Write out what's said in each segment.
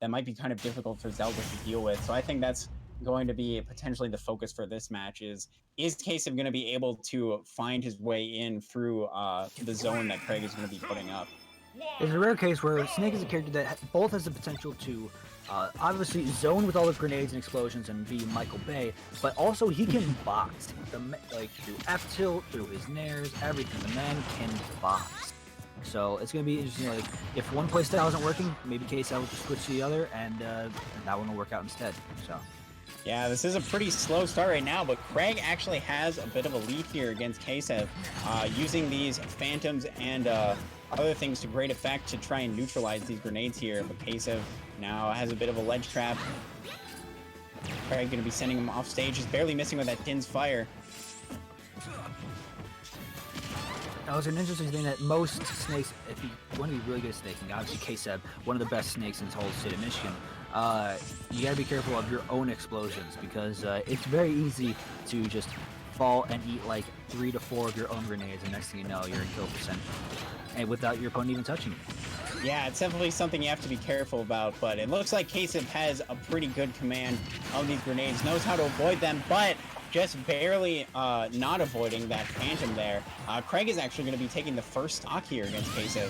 that might be kind of difficult for Zelda to deal with. So I think that's going to be potentially the focus for this match is Ksev going to be able to find his way in through the zone that Kreg is going to be putting up. It's a rare case where Snake is a character that both has the potential to obviously zone with all the grenades and explosions and be Michael Bay, but also he can box. Like through F tilt, through his nairs, everything. The man can box. So it's going to be interesting. Like if one playstyle isn't working, maybe Ksev will just switch to the other, and that one will work out instead. So. Yeah, this is a pretty slow start right now, but Kreg actually has a bit of a lead here against Ksev, using these phantoms and other things to great effect to try and neutralize these grenades here. But Ksev now has a bit of a ledge trap. Kreg going to be sending him off stage. He's barely missing with that Din's fire. Now, it's an interesting thing that most snakes, if you want to be really good at snaking, obviously Ksev, one of the best snakes in this whole state of Michigan, you gotta be careful of your own explosions because it's very easy to just fall and eat like 3 to 4 of your own grenades, and next thing you know, you're in kill percent, and without your opponent even touching you. Yeah, it's definitely something you have to be careful about, but it looks like Ksev has a pretty good command of these grenades, knows how to avoid them, but just barely not avoiding that phantom there. Kreg is actually going to be taking the first stock here against Ksev.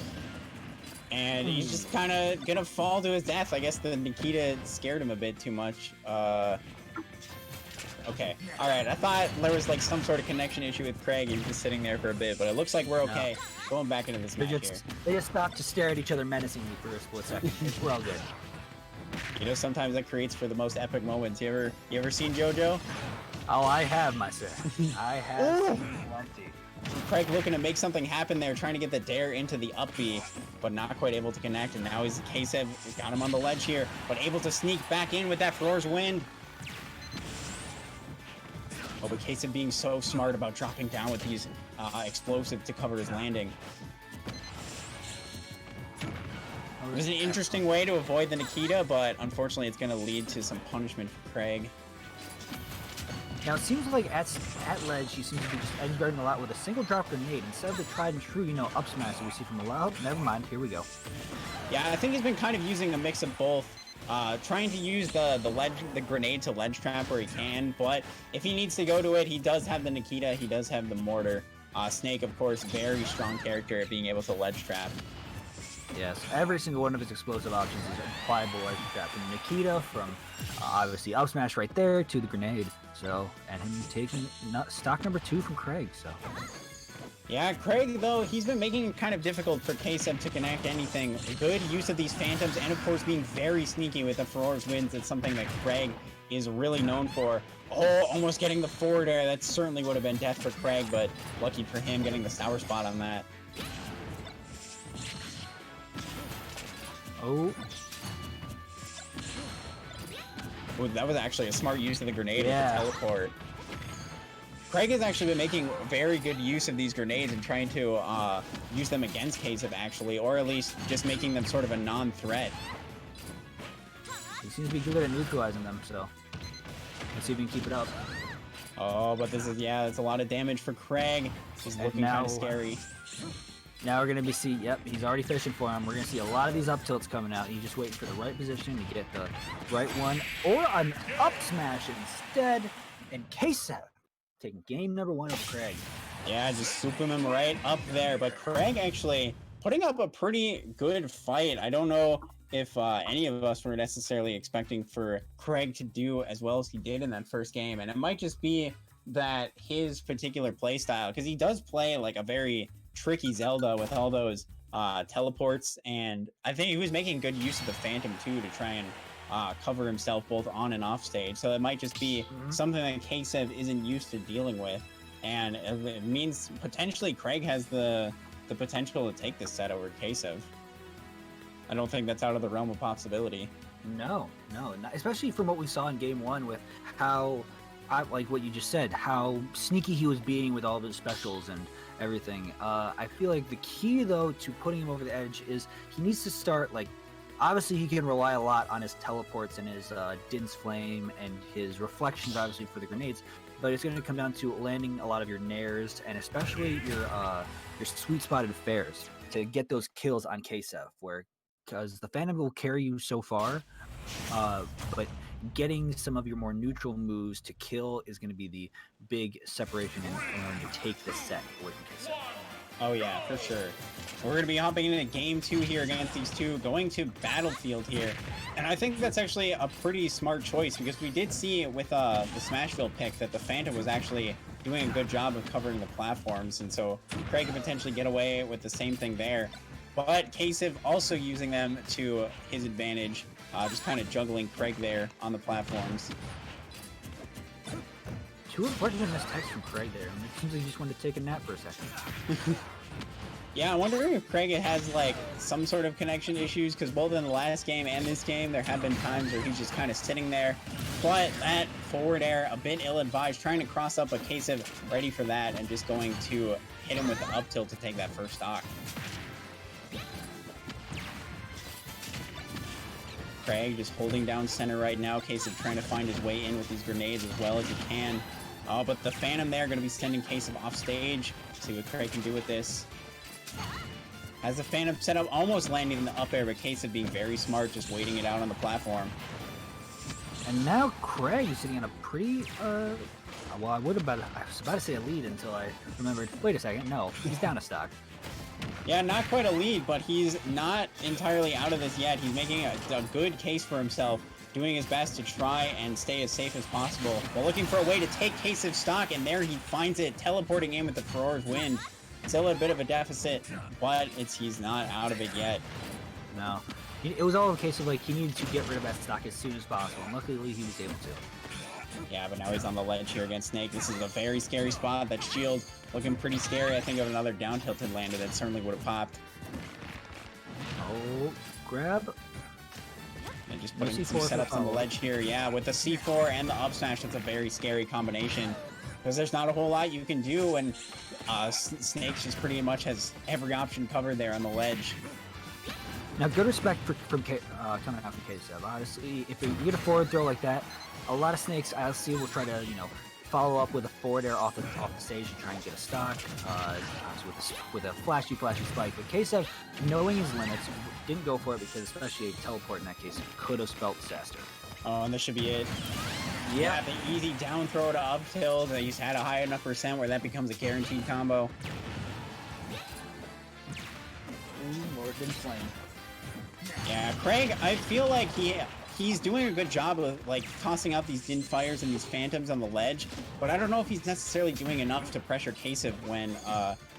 And he's just kind of going to fall to his death. I guess the Nikita scared him a bit too much. Okay. All right. I thought there was like some sort of connection issue with Kreg. He was just sitting there for a bit, but it looks like we're okay. No. Going back into this match here. They just stopped to stare at each other menacingly for a split second. We're all good. You know, sometimes that creates for the most epic moments. You ever seen JoJo? Oh, I have, my sir. I have plenty. Kreg looking to make something happen there, trying to get the dare into the up B, but not quite able to connect. And now he's Ksev got him on the ledge here, but able to sneak back in with that Furor's Wind. Oh, but Ksev being so smart about dropping down with these explosives to cover his landing. It was an interesting way to avoid the Nikita, but unfortunately it's going to lead to some punishment for Kreg. Now it seems like at ledge he seems to be just edge guarding a lot with a single drop grenade instead of the tried and true, up smash that we see from Loud. Never mind, here we go. Yeah, I think he's been kind of using a mix of both. Trying to use the grenade to ledge trap where he can, but if he needs to go to it, he does have the Nikita, he does have the mortar. Snake, of course, very strong character at being able to ledge trap. Yes, every single one of his explosive options is a viable ledge trap. From Nikita, from obviously up smash right there to the grenade. So, and him taking stock number 2 from Kreg. So. Yeah, Kreg, though, he's been making it kind of difficult for Ksev to connect anything. Good use of these phantoms, and of course being very sneaky with the Furor's Winds. It's something that Kreg is really known for. Oh, almost getting the forward air. That certainly would have been death for Kreg, but lucky for him getting the sour spot on that. Oh. Ooh, that was actually a smart use of the grenade with the teleport. Kreg has actually been making very good use of these grenades and trying to use them against Ksev, actually, or at least just making them sort of a non-threat. He seems to be good at neutralizing them, so let's see if we can keep it up. Oh, but this is, yeah, it's a lot of damage for Kreg. This is looking kind of scary. Now we're going to be yep, he's already fishing for him. We're going to see a lot of these up tilts coming out. He's just waiting for the right position to get the right one, or an up smash instead, and Ksev taking game number 1 of Kreg. Yeah, just swooping him right up there. But Kreg actually putting up a pretty good fight. I don't know if any of us were necessarily expecting for Kreg to do as well as he did in that first game. And it might just be that his particular playstyle, because he does play like a very tricky Zelda with all those teleports. And I think he was making good use of the Phantom too to try and cover himself both on and off stage. So it might just be something that Ksev isn't used to dealing with. And it means potentially Kreg has the potential to take this set over Ksev. I don't think that's out of the realm of possibility. No, not, especially from what we saw in game 1 with how, like what you just said, how sneaky he was being with all of his specials and everything. I feel like the key, though, to putting him over the edge is he needs to start, like, obviously he can rely a lot on his teleports and his Din's Flame and his reflections, obviously, for the grenades, but it's going to come down to landing a lot of your nairs and especially your sweet spotted fares to get those kills on Ksev, because the Phantom will carry you so far, But getting some of your more neutral moves to kill is going to be the big separation in order to take the set away from Ksev. Oh yeah, for sure. We're going to be hopping into game 2 here against these two, going to Battlefield here. And I think that's actually a pretty smart choice because we did see with the Smashville pick that the Phantom was actually doing a good job of covering the platforms. And so Kreg could potentially get away with the same thing there. But Ksev also using them to his advantage, just kind of juggling Kreg there on the platforms. Too unfortunate missed text from Kreg there. I mean, it seems like he just wanted to take a nap for a second. Yeah, I wonder if Kreg has like some sort of connection issues because both in the last game and this game, there have been times where he's just kind of sitting there. But that forward air, a bit ill-advised, trying to cross up, but Ksev ready for that and just going to hit him with the up tilt to take that first stock. Kreg just holding down center right now. Ksev trying to find his way in with these grenades as well as he can. Oh, but the Phantom there going to be sending Ksev off stage. See what Kreg can do with this. Has the Phantom set up, almost landing in the up air, but Ksev being very smart, just waiting it out on the platform. And now Kreg is sitting on a pretty, well, I was about to say a lead until I remembered, wait a second, no, he's down a stock. Yeah, not quite a lead, but he's not entirely out of this yet. He's making a good case for himself, doing his best to try and stay as safe as possible. But looking for a way to take Ksev's stock, and there he finds it, teleporting in with the Furor's Wind. Still a bit of a deficit, but he's not out of it yet. No. It was all a case of, like, he needed to get rid of that stock as soon as possible, and luckily he was able to. Yeah, but now he's on the ledge here against Snake. This is a very scary spot. That shield looking pretty scary. I think if another down tilt had landed, it certainly would have popped. Oh, grab. And just putting some setups on the ledge here. Yeah, with the C4 and the up smash, that's a very scary combination. Because there's not a whole lot you can do, and Snake just pretty much has every option covered there on the ledge. Now, good respect from coming out from Ksev. Honestly, if you get a forward throw like that, a lot of Snakes I'll see will try to, follow up with a forward air off the stage to try and get a stock, with a flashy spike. But Ksev, knowing his limits, didn't go for it because especially a teleport in that case could have spelt disaster. Oh, and this should be it. Yeah, the easy down throw to up tilt. He's had a high enough percent where that becomes a guaranteed combo. Lord been slain. Yeah, Kreg, I feel like he's doing a good job of like tossing out these din fires and these phantoms on the ledge, but I don't know if he's necessarily doing enough to pressure Ksev when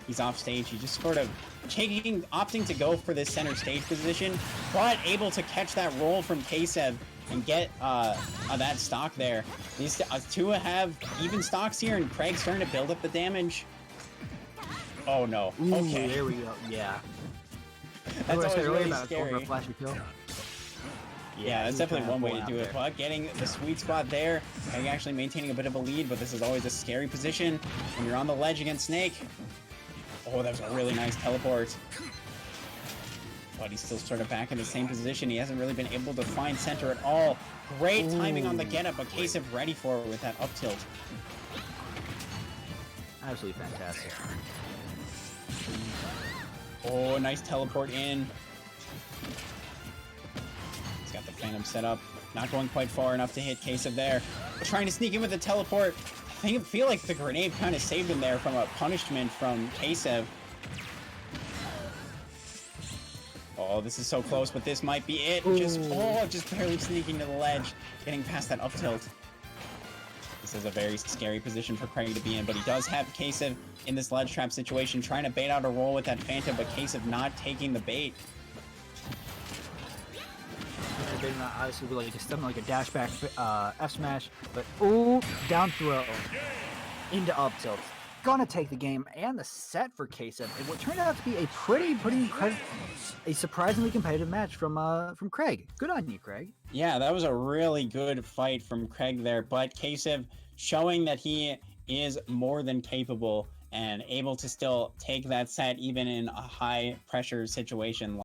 he's off stage. He's just sort of opting to go for this center stage position, but able to catch that roll from Ksev and get that stock there. These two have even stocks here, and Kreg's starting to build up the damage. Oh no. Ooh, okay. There we go. Yeah. That's always really scary. Yeah, that's definitely one way to do it. But getting the sweet spot there, and actually maintaining a bit of a lead, but this is always a scary position when you're on the ledge against Snake. Oh, that was a really nice teleport. But he's still sort of back in the same position. He hasn't really been able to find center at all. Great timing on the get-up, but Ksev ready for it with that up tilt. Absolutely fantastic. Oh, nice teleport in. He's got the Phantom set up. Not going quite far enough to hit Ksev there. Trying to sneak in with the teleport. I feel like the grenade kind of saved him there from a punishment from Ksev. Oh, this is so close, but this might be it. Just barely sneaking to the ledge, getting past that up tilt. This is a very scary position for Kreg to be in, but he does have Ksev in this ledge trap situation, trying to bait out a roll with that Phantom, but Ksev not taking the bait. Obviously, like something like a dash back F smash, but down throw into up tilt. Gonna take the game and the set for Ksev. And what turned out to be a pretty a surprisingly competitive match from Kreg. Good on you, Kreg. Yeah, that was a really good fight from Kreg there, but Ksev showing that he is more than capable and able to still take that set even in a high pressure situation.